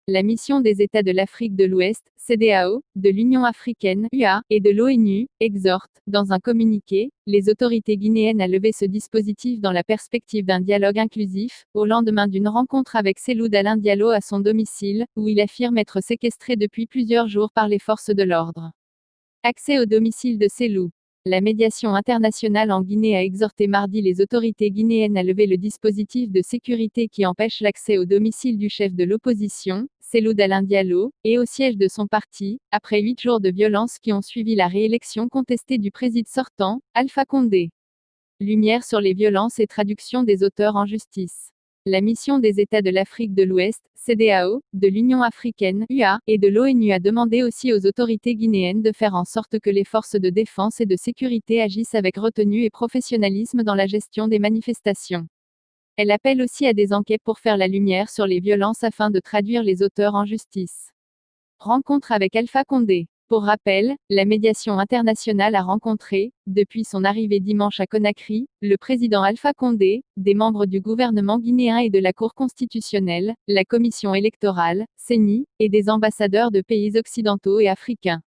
La mission des États de l'Afrique de l'Ouest, CEDEAO, de l'Union africaine, UA, et de l'ONU, exhorte, dans un communiqué, les autorités guinéennes à lever ce dispositif dans la perspective d'un dialogue inclusif, au lendemain d'une rencontre avec Cellou Dalein Diallo à son domicile, où il affirme être séquestré depuis plusieurs jours par les forces de l'ordre. Accès au domicile de Cellou. La médiation internationale en Guinée a exhorté mardi les autorités guinéennes à lever le dispositif de sécurité qui empêche l'accès au domicile du chef de l'opposition, Cellou Dalein Diallo, et au siège de son parti, après 8 jours de violence qui ont suivi la réélection contestée du président sortant, Alpha Condé. Lumière sur les violences et traduction des auteurs en justice. La mission des États de l'Afrique de l'Ouest, CEDEAO, de l'Union africaine, UA, et de l'ONU a demandé aussi aux autorités guinéennes de faire en sorte que les forces de défense et de sécurité agissent avec retenue et professionnalisme dans la gestion des manifestations. Elle appelle aussi à des enquêtes pour faire la lumière sur les violences afin de traduire les auteurs en justice. Rencontre avec Alpha Condé. Pour rappel, la médiation internationale a rencontré, depuis son arrivée dimanche à Conakry, le président Alpha Condé, des membres du gouvernement guinéen et de la Cour constitutionnelle, la commission électorale, CENI, et des ambassadeurs de pays occidentaux et africains.